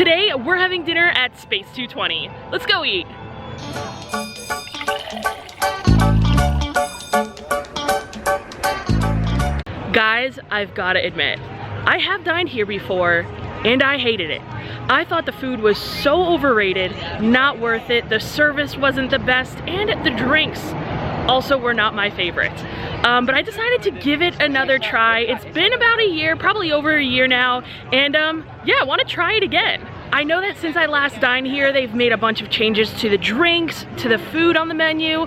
Today, we're having dinner at Space 220. Let's go eat. Guys, I've gotta admit, I have dined here before and I hated it. I thought the food was so overrated, not worth it, the service wasn't the best, and the drinks also were not my favorite. But I decided to give it another try. It's been about a year, probably over a year now, and yeah, I wanna try it again. I know that since I last dined here, they've made a bunch of changes to the drinks, to the food on the menu.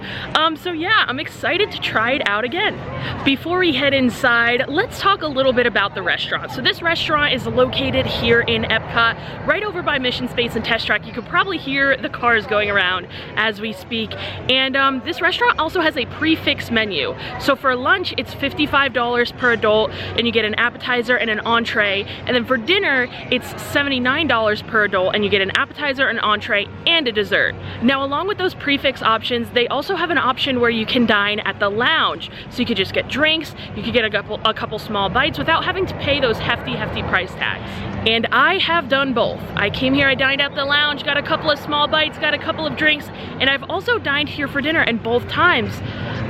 So yeah, I'm excited to try it out again. Before we head inside, let's talk a little bit about the restaurant. So this restaurant is located here in Epcot, right over by Mission Space and Test Track. You can probably hear the cars going around as we speak. And this restaurant also has a prix-fixe menu. So for lunch, it's $55 per adult, and you get an appetizer and an entree. And then for dinner, it's $79 per adult, and you get an appetizer, an entree, and a dessert. Now, along with those prix-fixe options, they also have an option where you can dine at the lounge. So you could just get drinks, you could get a couple small bites without having to pay those hefty price tags. And I have done both. I came here, I dined at the lounge, got a couple of small bites, got a couple of drinks, and I've also dined here for dinner, and both times,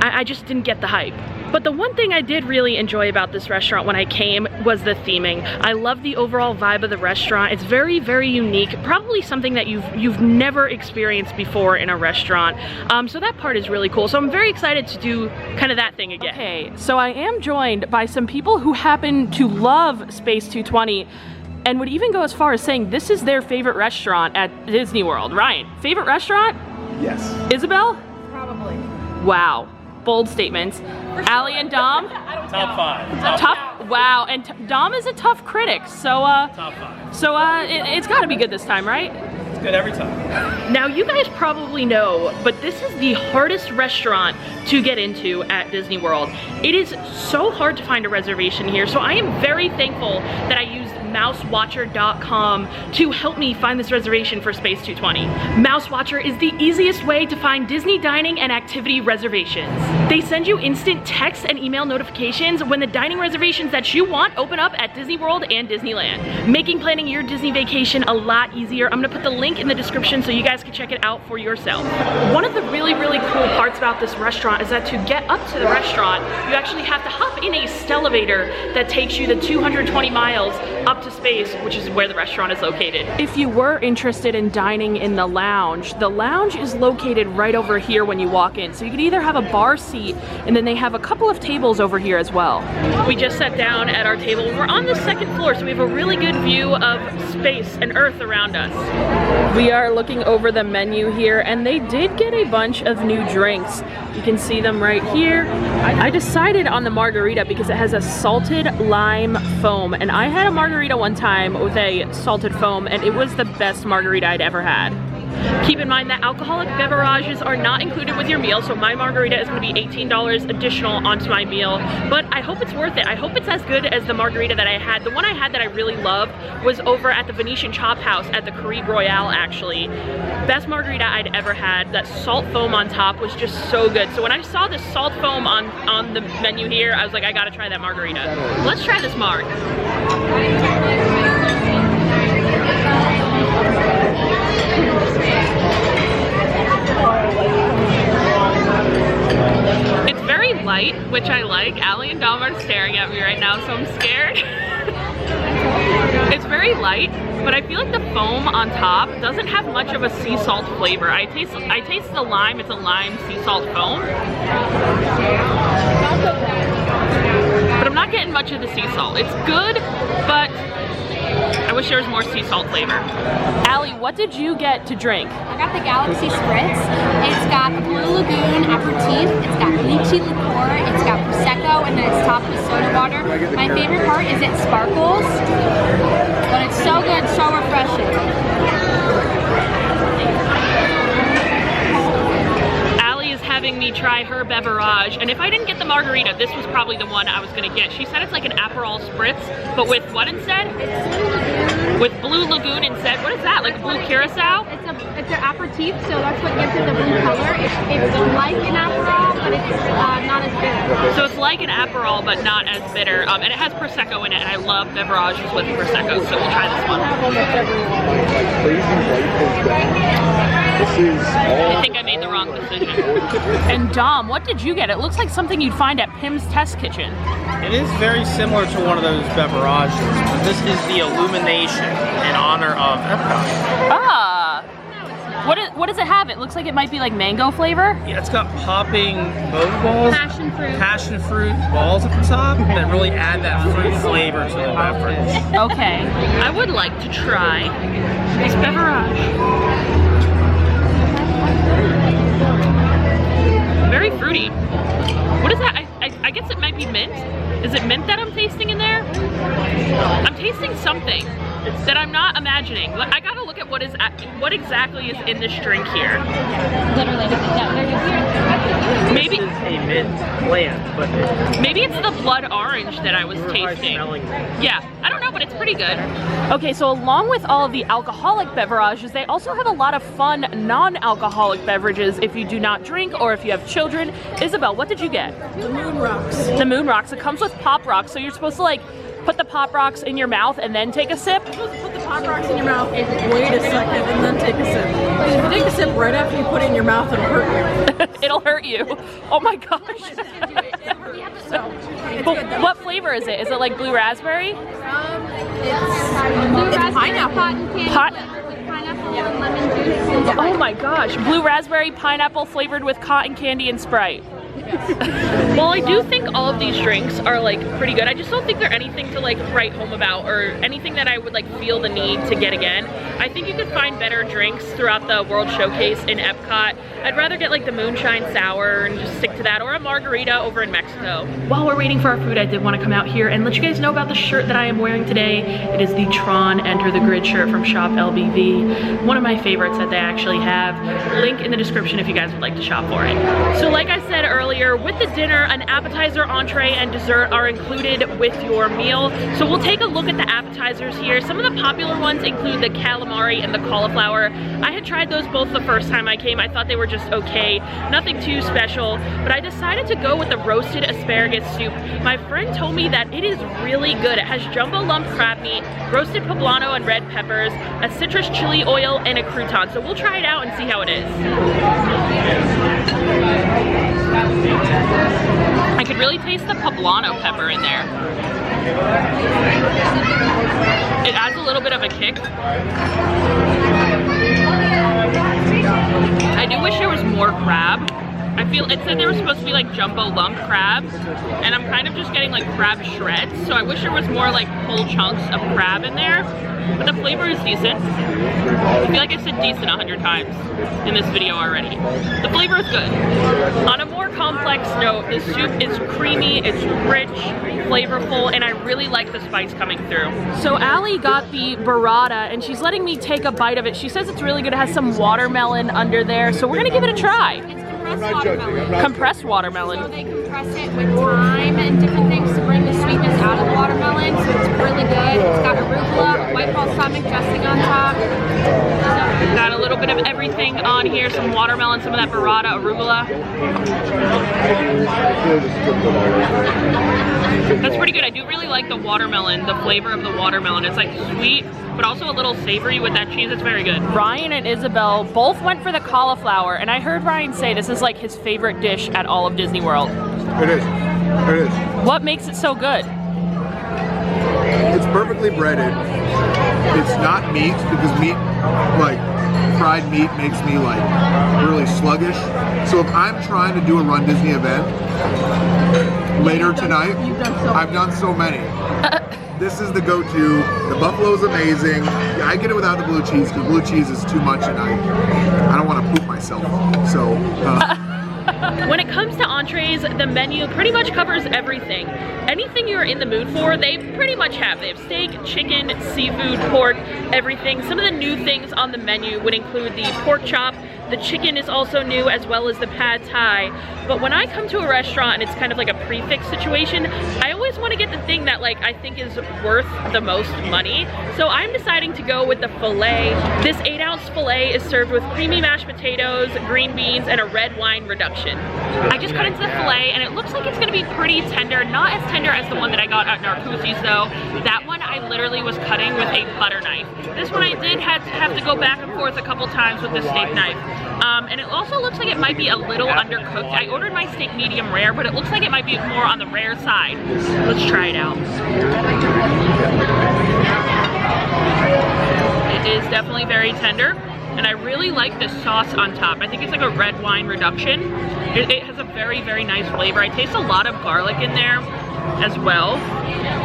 I just didn't get the hype. But the one thing I did really enjoy about this restaurant when I came was the theming. I love the overall vibe of the restaurant. It's very, very unique. Probably something that you've never experienced before in a restaurant. So that part is really cool. So I'm very excited to do kind of that thing again. Okay, so I am joined by some people who happen to love Space 220 and would even go as far as saying this is their favorite restaurant at Disney World. Ryan, favorite restaurant? Yes. Isabel? Probably. Wow. Bold statements. Allie and Dom? Top five. Wow, and Dom is a tough critic, so Top five. So it's got to be good this time, right? It's good every time. Now you guys probably know, but this is the hardest restaurant to get into at Disney World. It is so hard to find a reservation here, so I am very thankful that I used mousewatcher.com to help me find this reservation for Space 220. Mousewatcher is the easiest way to find Disney dining and activity reservations. They send you instant text and email notifications when the dining reservations that you want open up at Disney World and Disneyland, making planning your Disney vacation a lot easier. I'm gonna put the link in the description so you guys can check it out for yourself. One of the really cool parts about this restaurant is that to get up to the restaurant, you actually have to hop in a stellarator that takes you the 220 miles up to space, which is where the restaurant is located. If you were interested in dining in the lounge is located right over here when you walk in. So you could either have a bar seat, and then they have a couple of tables over here as well. We just sat down at our table. We're on the second floor, so we have a really good view of space and Earth around us. We are looking over the menu here, and they did get a bunch of new drinks. You can see them right here. I decided on the margarita because it has a salted lime foam, and I had a margarita one time with a salted foam, and it was the best margarita I'd ever had. Keep in mind that alcoholic beverages are not included with your meal, so my margarita is going to be $18 additional onto my meal, but I hope it's worth it. I hope it's as good as the margarita that I had. The one I had that I really loved was over at the Venetian Chop House at the Caribe Royale, actually. Best margarita I'd ever had. That salt foam on top was just so good. So when I saw the salt foam on the menu here, I was like, I gotta try that margarita. Let's try this marg. It's very light, which I like. Allie and Dom are staring at me right now, so I'm scared. It's very light, but I feel like the foam on top doesn't have much of a sea salt flavor. I taste the lime. It's a lime sea salt foam. But I'm not getting much of the sea salt. It's good, but I wish there was more sea salt flavor. Allie, what did you get to drink? I got the Galaxy Spritz. It's got the Blue Lagoon aperitif. It's got lychee liqueur. It's got Prosecco, and then it's topped with soda water. My favorite part is it sparkles, but it's so good, so refreshing. Having me try her beverage, and if I didn't get the margarita, this was probably the one I was gonna get. She said it's like an Aperol Spritz, but with what instead? With Blue Lagoon instead. What is that? Like blue curacao? It's an aperitif, so that's what gives it the blue color. It's like an Aperol, but it's not as bitter. So it's like an Aperol, but not as bitter. And it has Prosecco in it, and I love beverages with Prosecco, so we'll try this one. I think I made the wrong decision. And Dom, what did you get? It looks like something you'd find at Pim's Test Kitchen. It is very similar to one of those beverages, but this is the illumination in honor of Epcot. Ah! What does it have? It looks like it might be like mango flavor. Yeah, it's got popping boba balls, passion fruit balls at the top that really add that fruit flavor to the beverage. Okay. I would like to try this beverage. Very fruity. What is that? I guess it might be mint. Is it mint that I'm tasting in there? I'm tasting something that I'm not imagining. I gotta look at what exactly is in this drink here. Literally nothing. No, they're just Maybe This is a mint plant, but maybe it's the blood orange that I was tasting. Yeah, I don't know, but it's pretty good. Okay, so along with all of the alcoholic beverages, they also have a lot of fun non-alcoholic beverages if you do not drink or if you have children. Isabel, what did you get? The Moon Rocks. The Moon Rocks. It comes with Pop Rocks, so you're supposed to like put the Pop Rocks in your mouth and then take a sip. You're supposed to put the Pop Rocks in your mouth, wait a second, and then take a sip. If you take a sip right after you put it in your mouth, it'll hurt you. It'll hurt you. Oh my gosh. So, it's But good though. what flavor is it? Is it like blue raspberry? blue It's raspberry pineapple. cotton candy Pot- with pineapple and lemon juice. Oh my gosh. Blue raspberry pineapple flavored with cotton candy and Sprite. Well, I do think all of these drinks are like pretty good. I just don't think they're anything to like write home about or anything that I would like feel the need to get again. I think you could find better drinks throughout the World Showcase in Epcot. I'd rather get like the Moonshine Sour and just stick to that, or a margarita over in Mexico. While we're waiting for our food, I did want to come out here and let you guys know about the shirt that I am wearing today. It is the Tron Enter the Grid shirt from Shop LBV. One of my favorites that they actually have. Link in the description if you guys would like to shop for it. So like I said earlier, with the dinner, an appetizer, entree, and dessert are included with your meal. So we'll take a look at the appetizers here. Some of the popular ones include the calamari and the cauliflower. I had tried those both the first time I came. I thought they were just okay, nothing too special, but I decided to go with the roasted asparagus soup. My friend told me that it is really good. It has jumbo lump crab meat, roasted poblano and red peppers, a citrus chili oil, and a crouton. So we'll try it out and see how it is. I could really taste the poblano pepper in there. It adds a little bit of a kick. I do wish there was more crab. I feel it said there was supposed to be like jumbo lump crabs, and I'm kind of just getting like crab shreds, so I wish there was more like whole chunks of crab in there. But the flavor is decent. I feel like I said decent 100 times in this video already. The flavor is good. On a more complex note, the soup is creamy, it's rich, flavorful, and I really like the spice coming through. So Allie got the burrata, and she's letting me take a bite of it. She says it's really good. It has some watermelon under there, so we're gonna give it a try. It's compressed watermelon. Compressed watermelon. So they compress it with thyme and different things to bring the sweetness out of the watermelon, so it's really good. It's got arugula, white balsamic dressing on top. Got a little bit of everything on here, some watermelon, some of that burrata, arugula. That's pretty good. I do really like the watermelon, the flavor of the watermelon. It's like sweet, but also a little savory with that cheese. It's very good. Ryan and Isabel both went for the cauliflower, and I heard Ryan say this is like his favorite dish at all of Disney World. It is. It is. What makes it so good? It's perfectly breaded. It's not meat, because meat, like fried meat, makes me like really sluggish. So if I'm trying to do a Run Disney event later tonight, I've done so many. This is the go-to. The buffalo's amazing. I get it without the blue cheese, because blue cheese is too much and I don't want to poop myself. So. When it comes to entrees, the menu pretty much covers everything. Anything you're in the mood for, they pretty much have. They have steak, chicken, seafood, pork, everything. Some of the new things on the menu would include the pork chop. The chicken is also new, as well as the pad thai. But when I come to a restaurant and it's kind of like a prefix situation, I always want to get the thing that like I think is worth the most money. So I'm deciding to go with the filet. This 8-ounce filet is served with creamy mashed potatoes, green beans, and a red wine reduction. I just cut into the filet, and it looks like it's gonna be pretty tender. Not as tender as the one that I got at Narcoossee's though. That one I literally was cutting with a butter knife. This one I did have have to go back and forth a couple times with the steak knife. And it also looks like it might be a little undercooked. I ordered my steak medium rare, but it looks like it might be more on the rare side. Let's try it out. It is definitely very tender, and I really like the sauce on top. I think it's like a red wine reduction. It has a very, very nice flavor. I taste a lot of garlic in there as well.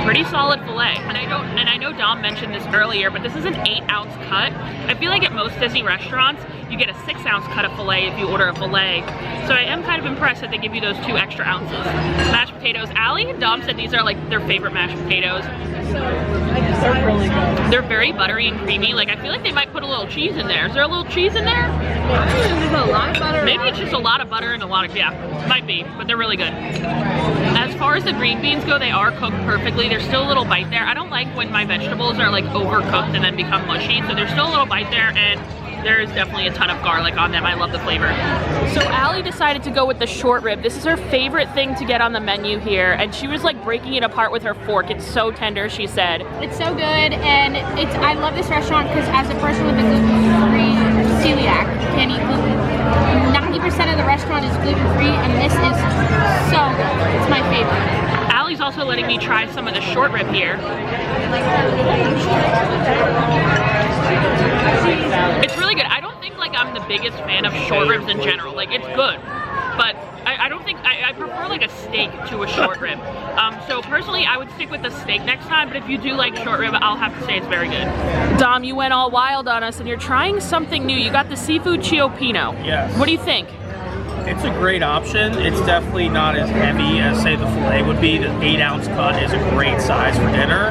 Pretty solid filet. And I know Dom mentioned this earlier, but this is an 8-ounce cut. I feel like at most Disney restaurants, you get a 6-ounce cut of filet if you order a filet. So I am kind of impressed that they give you those 2 extra ounces. Mashed potatoes. Allie and Dom said these are like their favorite mashed potatoes. They're really good. They're very buttery and creamy. Like, I feel like they might put a little cheese in there. Is there a little cheese in there? There's a lot of butter. Maybe it's just a lot of butter and a lot of, yeah, might be, but they're really good. As far as the green beans go, they are cooked perfectly. There's still a little bite there. I don't like when my vegetables are like overcooked and then become mushy, so there's still a little bite there, and there is definitely a ton of garlic on them. I love the flavor. So Allie decided to go with the short rib. This is her favorite thing to get on the menu here, and she was like breaking it apart with her fork. It's so tender, she said. It's so good, and I love this restaurant because as a person with a gluten-free celiac, can't eat gluten. 90% of the restaurant is gluten-free, and this is so good. It's my favorite. Allie's also letting me try some of the short rib here. It's really good. I don't think like I'm the biggest fan of short ribs in general. Like, it's good, but I don't think, I prefer like a steak to a short rib. So personally, I would stick with the steak next time, but if you do like short rib, I'll have to say it's very good. Dom, you went all wild on us and you're trying something new. You got the seafood Ciopino. Yes. What do you think? It's a great option. It's definitely not as heavy as, say, the filet would be. The 8-ounce cut is a great size for dinner.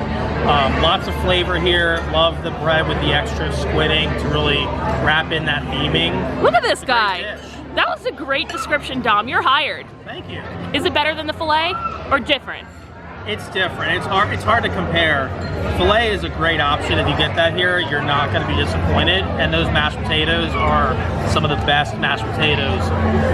Lots of flavor here. Love the bread with the extra squidding to really wrap in that theming. Look at this guy. That was a great description, Dom. You're hired. Thank you. Is it better than the filet or different? It's different. It's hard to compare. Filet is a great option. If you get that here, you're not going to be disappointed. And those mashed potatoes are some of the best mashed potatoes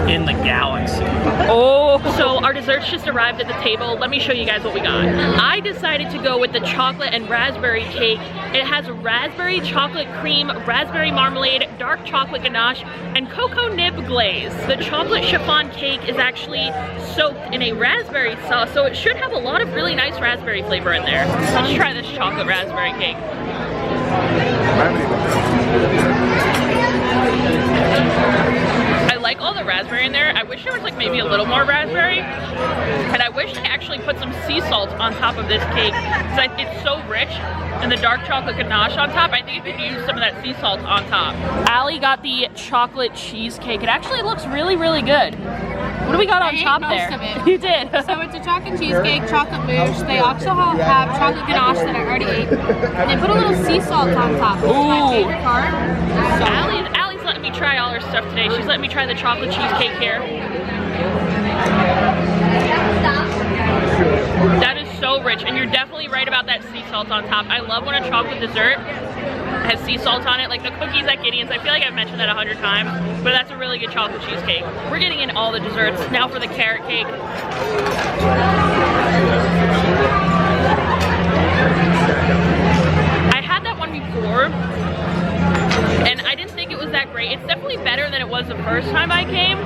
in the galaxy. Oh, so our desserts just arrived at the table. Let me show you guys what we got. I decided to go with the chocolate and raspberry cake. It has raspberry chocolate cream, raspberry marmalade, dark chocolate ganache, and cocoa nib glaze. The chocolate chiffon cake is actually soaked in a raspberry sauce, so it should have a lot of really nice raspberry flavor in there. Let's try this chocolate raspberry cake. I like all the raspberry in there. I wish there was like maybe a little more raspberry, and I wish they actually put some sea salt on top of this cake because it's so rich, and the dark chocolate ganache on top. I think you could use some of that sea salt on top. Allie got the chocolate cheesecake. It actually looks really, really good. What do we got on top there? Most of it. You did. So it's a chocolate cheesecake, chocolate mousse. They also have chocolate ganache that I already ate. And they put a little sea salt on top. It's my favorite part. So Allie's letting me try all her stuff today. She's letting me try the chocolate cheesecake here. That is so rich, and you're definitely right about that sea salt on top. I love when a chocolate dessert has sea salt on it, like the cookies at Gideon's. I feel like I've mentioned that 100 times, but that's a really good chocolate cheesecake. We're getting in all the desserts. Now for the carrot cake. I had that one before, and I didn't think it was that great. It's definitely better than it was the first time I came,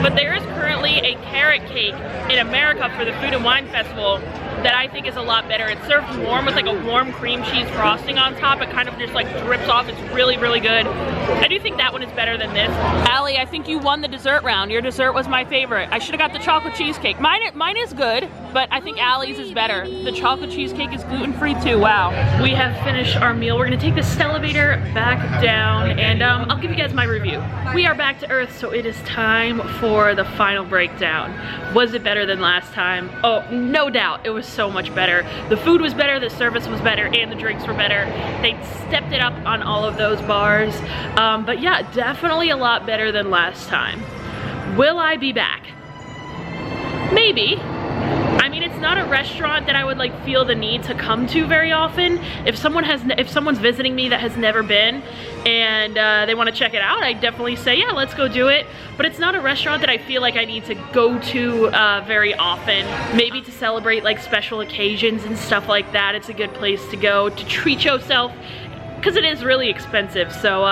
but there is currently a carrot cake in America for the Food and Wine Festival that I think is a lot better. It's served warm with like a warm cream cheese frosting on top. It kind of just like drips off. It's really, really good. I do think that one is better than this. Allie, I think you won the dessert round. Your dessert was my favorite. I should have got the chocolate cheesecake. Mine is good, but I think Allie's is better. The chocolate cheesecake is gluten-free too. Wow. We have finished our meal. We're gonna take this elevator back down, and I'll give you guys my review. We are back to Earth, so it is time for the final breakdown. Was it better than last time? Oh, no doubt. It was so much better. The food was better, the service was better, and the drinks were better. They stepped it up on all of those bars. But yeah, definitely a lot better than last time. Will I be back? Maybe. I mean, it's not a restaurant that I would like feel the need to come to very often. If someone's visiting me that has never been and they want to check it out, I definitely say, yeah, let's go do it. But it's not a restaurant that I feel like I need to go to very often. Maybe to celebrate like special occasions and stuff like that. It's a good place to go to treat yourself. because it is really expensive. So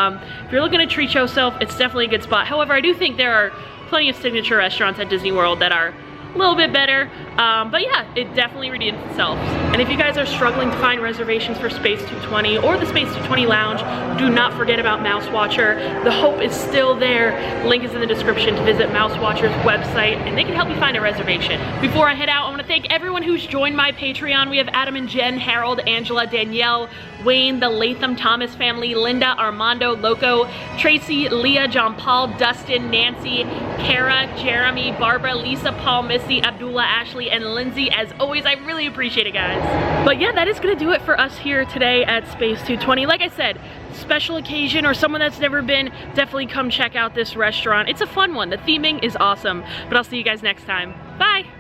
if you're looking to treat yourself, it's definitely a good spot. However, I do think there are plenty of signature restaurants at Disney World that are a little bit better, but yeah, it definitely redeems itself. And if you guys are struggling to find reservations for Space 220 or the Space 220 Lounge, do not forget about Mouse Watcher. The hope is still there. Link is in the description to visit Mouse Watcher's website, and they can help you find a reservation. Before I head out, I want to thank everyone who's joined my Patreon. We have Adam and Jen, Harold, Angela, Danielle, Wayne, the Latham Thomas family, Linda, Armando, Loco, Tracy, Leah, John Paul, Dustin, Nancy, Kara, Jeremy, Barbara, Lisa, Paul, Missy, Abdullah, Ashley, and Lindsay. As always, I really appreciate it, guys. But yeah, that is gonna do it for us here today at Space 220. Like I said, special occasion or someone that's never been, definitely come check out this restaurant. It's a fun one. The theming is awesome. But I'll see you guys next time. Bye!